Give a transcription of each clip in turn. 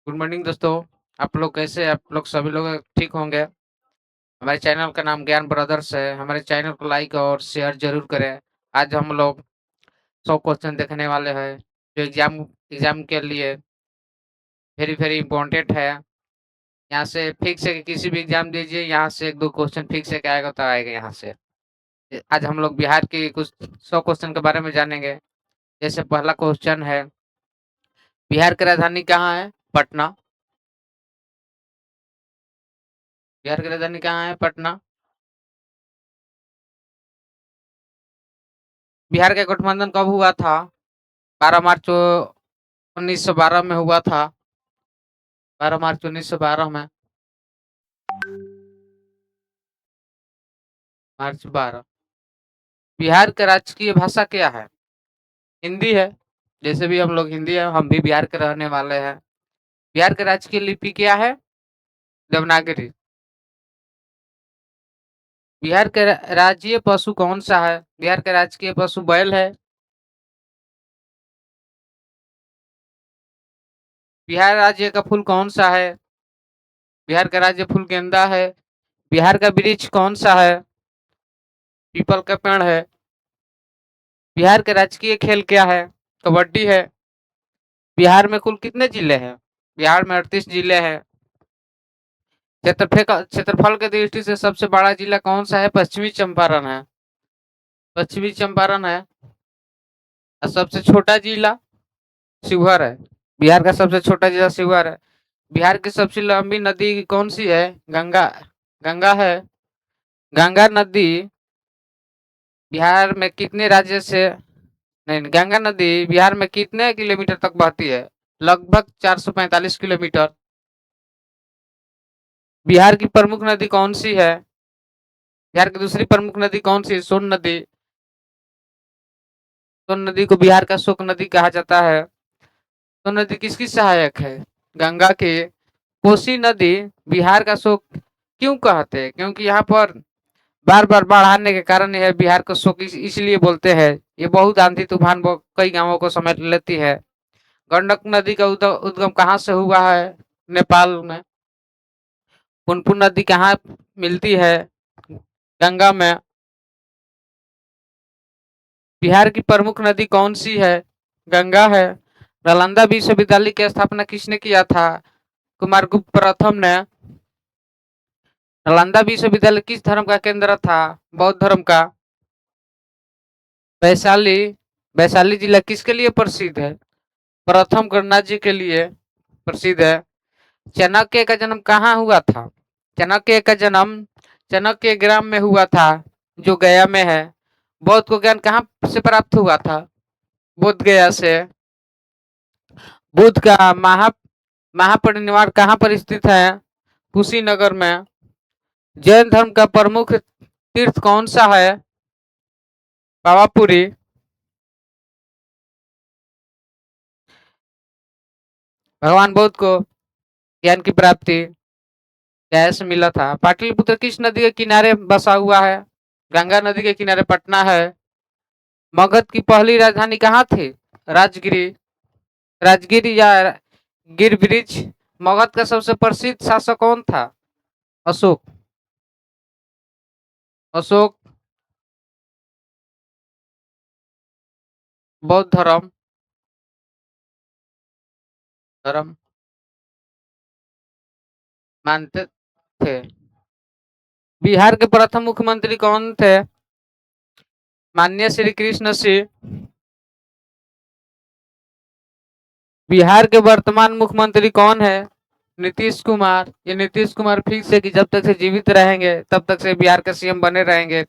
Good morning दोस्तों। आप लोग कैसे हैं? आप लोग सभी लोग ठीक होंगे। हमारे चैनल का नाम ज्ञान ब्रदर्स है। हमारे चैनल को लाइक और शेयर ज़रूर करें। आज हम लोग 100 क्वेश्चन देखने वाले हैं, जो एग्ज़ाम एग्ज़ाम के लिए वेरी वेरी इम्पोर्टेंट है। यहाँ से फिक्स है कि किसी भी एग्ज़ाम दीजिए, यहाँ से 1-2 क्वेश्चन फिक्स है कि आएगा तो आएगा यहाँ से। आज हम लोग बिहार के कुछ 100 क्वेश्चन के बारे में जानेंगे। जैसे पहला क्वेश्चन है, बिहार की राजधानी कहाँ है? पटना। बिहार की राजधानी कहाँ है? पटना। बिहार का गठबंधन कब हुआ था? 12 मार्च 1912 में हुआ था। 12 मार्च 1912 में। मार्च 12। बिहार का राजकीय भाषा क्या है? हिंदी है। जैसे भी हम लोग हिंदी है, हम भी बिहार के रहने वाले हैं। बिहार की राजकीय लिपि क्या है? देवनागरी। बिहार का राज्य पशु कौन सा है? बिहार का राजकीय पशु बैल है। बिहार राज्य का फूल कौन सा है? बिहार का राज्य फूल गेंदा है। बिहार का वृक्ष कौन सा है? पीपल का पेड़ है। बिहार का राजकीय खेल क्या है? कबड्डी है। बिहार में कुल कितने जिले हैं? बिहार में 38 जिले हैं। क्षेत्रफल की दृष्टि से सबसे बड़ा जिला कौन सा है? पश्चिमी चंपारण है। पश्चिमी चंपारण है। और सबसे छोटा जिला शिवहर है। बिहार का सबसे छोटा जिला शिवहर है। बिहार की सबसे लंबी नदी कौन सी है? गंगा। गंगा है। गंगा नदी बिहार में कितने राज्य से नहीं, गंगा नदी बिहार में कितने किलोमीटर तक बहती है? लगभग 445 किलोमीटर। बिहार की प्रमुख नदी कौन सी है? बिहार की दूसरी प्रमुख नदी कौन सी है? सोन नदी। सोन नदी को बिहार का शोक नदी कहा जाता है। सोन नदी किसकी सहायक है? गंगा के। कोसी नदी बिहार का शोक क्यों कहते हैं? क्योंकि यहाँ पर बार बार बाढ़ आने के कारण यह बिहार का शोक इसलिए बोलते हैं। ये बहुत आंधी तूफान कई गांवों को समेट लेती है। गंडक नदी का उद्गम कहाँ से हुआ है? नेपाल में। पुनपुन नदी कहाँ मिलती है? गंगा में। बिहार की प्रमुख नदी कौन सी है? गंगा है। नालंदा विश्वविद्यालय की स्थापना किसने किया था? कुमारगुप्त प्रथम ने। नालंदा विश्वविद्यालय किस धर्म का केंद्र था? बौद्ध धर्म का। वैशाली वैशाली जिला किसके लिए प्रसिद्ध है? प्रथम गणराज्य के लिए प्रसिद्ध है। चाणक्य का जन्म कहाँ हुआ था? चाणक्य का जन्म चाणक्य ग्राम में हुआ था, जो गया में है। बौद्ध को ज्ञान कहाँ से प्राप्त हुआ था? बोध गया से। बुद्ध का महापरिनिर्वाण कहाँ पर स्थित है? कुशीनगर में। जैन धर्म का प्रमुख तीर्थ कौन सा है? पावापुरी। भगवान बुद्ध को ज्ञान की प्राप्ति कैसे मिला था? पाटलिपुत्र किस नदी के किनारे बसा हुआ है? गंगा नदी के किनारे पटना है। मगध की पहली राजधानी कहाँ थी? राजगिरी। राजगिरी या गिरब्रिज। मगध का सबसे प्रसिद्ध शासक कौन था? अशोक। अशोक। बौद्ध धर्म धर्म मानते थे। बिहार के प्रथम मुख्यमंत्री कौन थे? माननीय श्री कृष्ण सिंह। बिहार के वर्तमान मुख्यमंत्री कौन है? नीतीश कुमार। ये नीतीश कुमार फिक्स है कि जब तक से जीवित रहेंगे तब तक से बिहार के सीएम बने रहेंगे।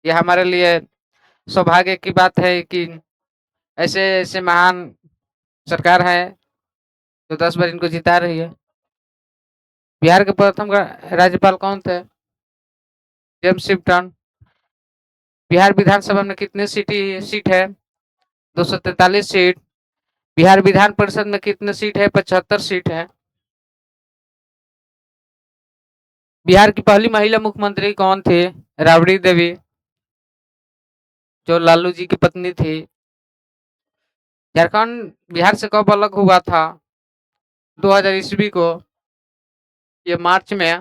ये हमारे लिए सौभाग्य की बात है कि ऐसे ऐसे महान सरकार है जो 10 बार इनको जिता रही है। बिहार के प्रथम राज्यपाल कौन थे? जेम्स शिवटन। बिहार विधानसभा में कितने सीट है? 243 सीट। बिहार विधान परिषद में कितने सीट है? 75 सीट है। बिहार की पहली महिला मुख्यमंत्री कौन थी? राबड़ी देवी, जो लालू जी की पत्नी थी। झारखंड बिहार से कब अलग हुआ था? 2000 ईस्वी को ये मार्च में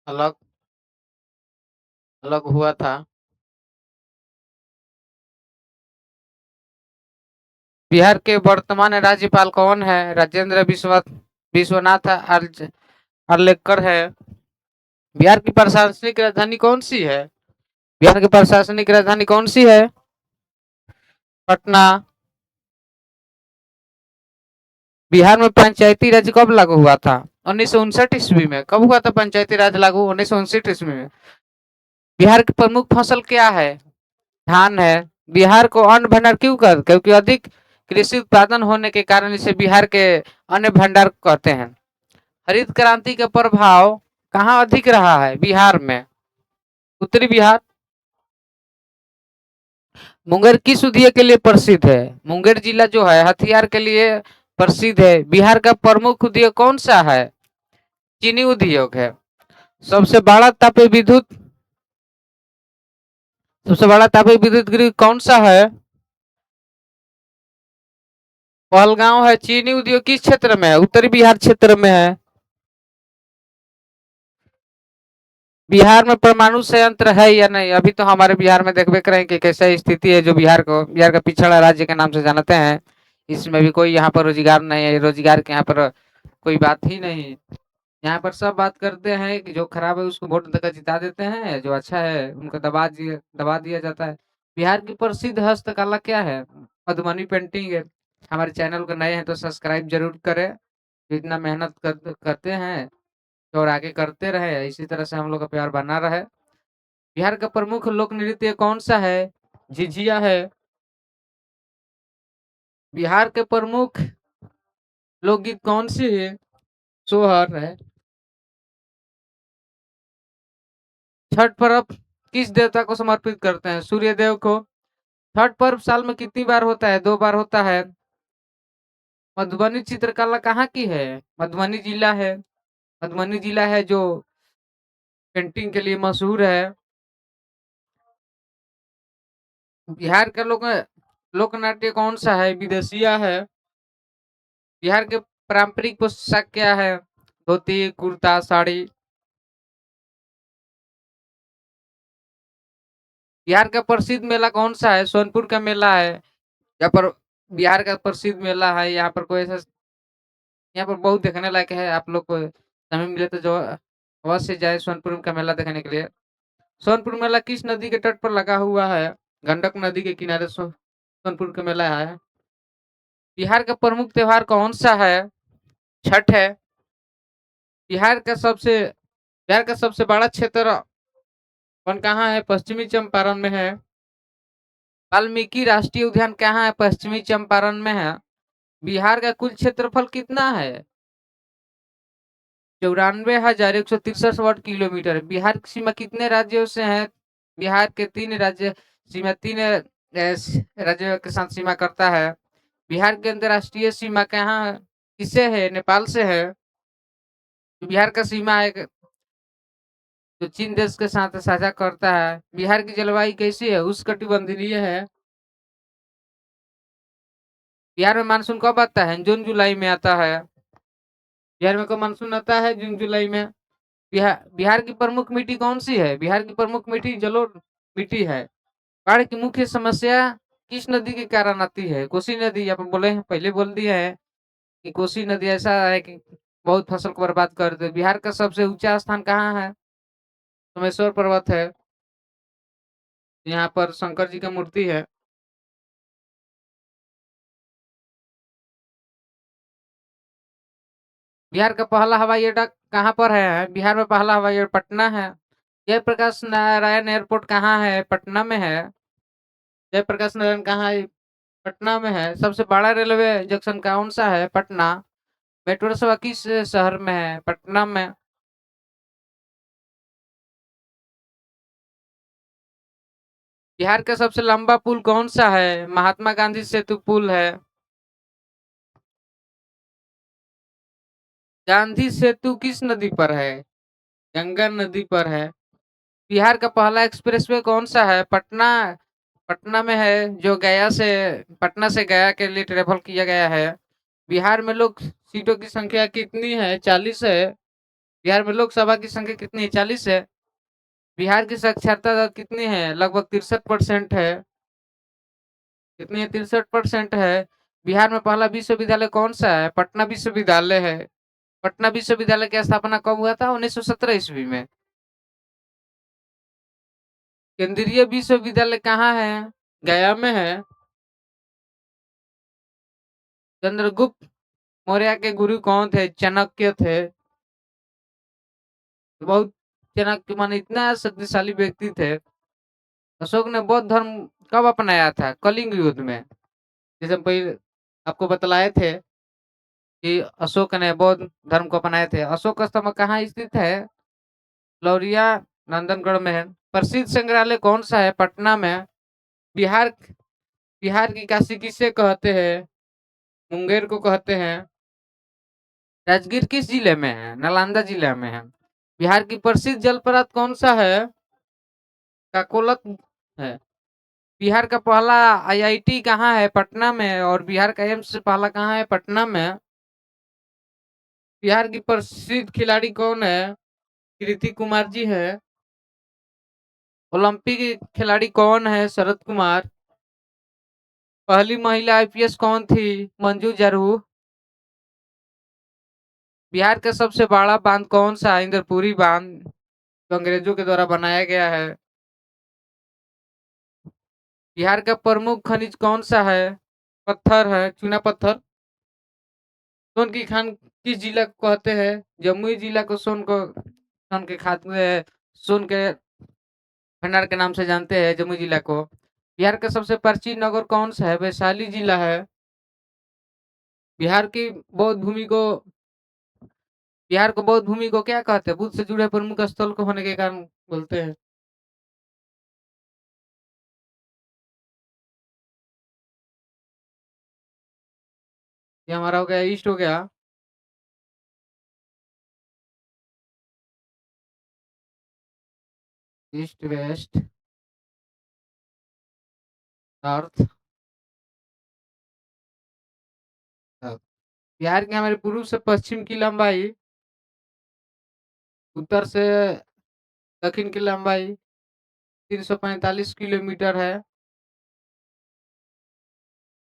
अलग अलग हुआ था। बिहार के वर्तमान राज्यपाल कौन है? राजेंद्र विश्वनाथ आर्लेकर है। बिहार की प्रशासनिक राजधानी कौन सी है? बिहार की प्रशासनिक राजधानी कौन सी है? पटना। बिहार में पंचायती राज कब लागू हुआ था? 1959 ईस्वी में। कब हुआ था पंचायती राज लागू? 1959 ईस्वी में। बिहार की प्रमुख फसल क्या है? धान है। बिहार को अन्न भंडार क्यों कर? क्योंकि अधिक कृषि उत्पादन होने के कारण इसे बिहार के अन्न भंडार कहते हैं। हरित क्रांति का प्रभाव कहाँ अधिक रहा है? बिहार में। उत्तरी बिहार। मुंगेर किस उद्योग के लिए प्रसिद्ध है? मुंगेर जिला जो है हथियार के लिए प्रसिद्ध है। बिहार का प्रमुख उद्योग कौन सा है? चीनी उद्योग है। सबसे बड़ा तापीय विद्युत सबसे बड़ा तापीय विद्युत गृह कौन सा है? पहलगांव है। चीनी उद्योग किस क्षेत्र में है? उत्तरी बिहार क्षेत्र में है। बिहार में परमाणु संयंत्र है या नहीं? अभी तो हमारे बिहार में देखबे करें कि कैसा स्थिति है, जो बिहार का पिछड़ा राज्य के नाम से जानते हैं। इसमें भी कोई यहाँ पर रोजगार नहीं है। रोजगार के यहाँ पर कोई बात ही नहीं। यहाँ पर सब बात करते हैं कि जो खराब है उसको वोट देकर जिता देते हैं, जो अच्छा है उनको दबा दिया जाता है। बिहार की प्रसिद्ध हस्तकला क्या है? मधुबनी पेंटिंग है। हमारे चैनल को नए हैं तो सब्सक्राइब जरूर करें। इतना मेहनत करते हैं और आगे करते रहे, इसी तरह से हम लोग का प्यार बना रहे। बिहार का प्रमुख लोक नृत्य कौन सा है? झिझिया है। बिहार के प्रमुख लोकगीत कौन सी है? सोहर है। छठ पर्व किस देवता को समर्पित करते हैं? सूर्य देव को। छठ पर्व साल में कितनी बार होता है? 2 बार होता है। मधुबनी चित्रकला कहाँ की है? मधुबनी जिला है। मधुबनी जिला है जो पेंटिंग के लिए मशहूर है। बिहार का लोक नाट्य कौन सा है? विदेशिया है। बिहार के पारंपरिक पोशाक क्या है? धोती, कुर्ता, साड़ी। बिहार का प्रसिद्ध मेला कौन सा है? सोनपुर का मेला है। यहाँ पर बिहार का प्रसिद्ध मेला है। यहाँ पर कोई ऐसा यहाँ पर बहुत देखने लायक है। आप लोग को समय मिले तो जो अवश्य जाए सोनपुर का मेला देखने के लिए। सोनपुर मेला किस नदी के तट पर लगा हुआ है? गंडक नदी के किनारे सोनपुर का मेला है। बिहार का प्रमुख त्योहार कौन सा है? छठ है। बिहार का सबसे बड़ा क्षेत्र कौन कहाँ है? पश्चिमी चंपारण में है। वाल्मीकि राष्ट्रीय उद्यान कहाँ है? पश्चिमी चंपारण में है। बिहार का कुल क्षेत्रफल कितना है? 94,163 वर्ग किलोमीटर है। बिहार की सीमा कितने राज्यों से है? बिहार के 3 राज्य सीमा 3 राज्यों के साथ सीमा करता है। बिहार की अंतर्राष्ट्रीय सीमा कहाँ किससे है? नेपाल से है। बिहार का सीमा एक जो चीन देश के साथ साझा करता है। बिहार की जलवायु कैसी है? उष्णकटिबंधीय है। बिहार में मानसून कब आता है? जून जुलाई में आता है। बिहार में कब मानसून आता है? जून जुलाई में। बिहार की प्रमुख मिट्टी कौन सी है? बिहार की प्रमुख मिट्टी जलोढ़ मिट्टी है। बाढ़ की मुख्य समस्या किस नदी के कारण आती है? कोसी नदी। आप बोले हैं, पहले बोल दिया है कि कोसी नदी ऐसा है कि बहुत फसल को बर्बाद कर दे। बिहार का सबसे ऊंचा स्थान कहाँ है? सोमेश्वर पर्वत है। यहाँ पर शंकर जी का मूर्ति है। बिहार का पहला हवाई अड्डा कहाँ पर है? बिहार में पहला हवाई अड्डा पटना है। जयप्रकाश नारायण एयरपोर्ट कहाँ है? पटना में है। जयप्रकाश नारायण कहाँ है? पटना में है। सबसे बड़ा रेलवे जंक्शन कौन सा है? पटना। मेट्रो सेवा किस शहर में है? पटना में। बिहार का सबसे लंबा पुल कौन सा है? महात्मा गांधी सेतु पुल है। गांधी सेतु किस नदी पर है? गंगा नदी पर है। बिहार का पहला एक्सप्रेसवे कौन सा है? पटना पटना में है, जो पटना से गया के लिए ट्रेवल किया गया है। बिहार में लोग सीटों की संख्या कितनी है? 40 है। बिहार में लोकसभा की संख्या कितनी है? 40 है। बिहार की साक्षरता दर कितनी है? लगभग 63% है। कितनी है? 63% है। बिहार में पहला विश्वविद्यालय कौन सा है? पटना विश्वविद्यालय है। पटना विश्वविद्यालय की स्थापना कब हुआ था? 1917 ईस्वी में। केंद्रीय विश्वविद्यालय कहाँ है? गया में है। चंद्रगुप्त मौर्य के गुरु कौन थे? चाणक्य थे। बहुत चाणक्य माने इतना शक्तिशाली व्यक्ति थे। अशोक ने बौद्ध धर्म कब अपनाया था? कलिंग युद्ध में। जैसे हम पहले आपको बतलाए थे कि अशोक ने बौद्ध धर्म को अपनाए थे। अशोक स्तंभ कहाँ स्थित है? लौरिया नंदनगढ़ में है। प्रसिद्ध संग्रहालय कौन सा है? पटना में। बिहार बिहार की काशी किसे कहते हैं? मुंगेर को कहते हैं। राजगीर किस जिले में है? नालंदा जिला में है। बिहार की प्रसिद्ध जलप्रपात कौन सा है? काकोलत है। बिहार का पहला आईआईटी कहाँ है? पटना में। और बिहार का एम्स पहला कहाँ है? पटना में। बिहार की प्रसिद्ध खिलाड़ी कौन है? कृति कुमार जी है। ओलंपिक खिलाड़ी कौन है? शरद कुमार। पहली महिला आईपीएस कौन थी? मंजू जारू। बिहार का सबसे बड़ा बांध कौन सा है? इंद्रपुरी बांध, जो अंग्रेजों के द्वारा बनाया गया है। बिहार का प्रमुख खनिज कौन सा है? पत्थर है, चूना पत्थर। सोन की खान किस जिला को कहते हैं? जमुई जिला को सोन के खाते सोन के भंडार के नाम से जानते हैं जमुई जिला को। बिहार का सबसे प्राचीन नगर कौन सा है? वैशाली जिला है। बिहार की बौद्ध भूमि को बिहार को बौद्ध भूमि को क्या कहते हैं? बुद्ध से जुड़े प्रमुख स्थल को होने के कारण बोलते हैं। ये हमारा हो गया, ईस्ट हो गया। East, west, north, south. Bihar के हमारे पूर्व से पश्चिम की लंबाई, उत्तर से दक्षिण की लंबाई 345 किलोमीटर है।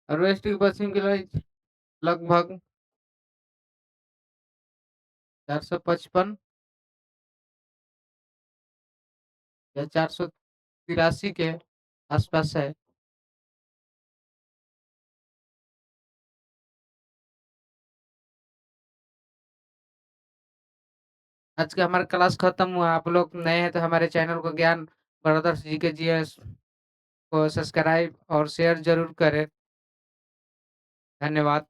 और वेस्ट की पश्चिम की लंबाई लगभग 455 या 483 के आसपास है। आज का हमारा क्लास खत्म हुआ। आप लोग नए हैं तो हमारे चैनल को ज्ञान ब्रदर्स जी के जीएस को सब्सक्राइब और शेयर जरूर करें। धन्यवाद।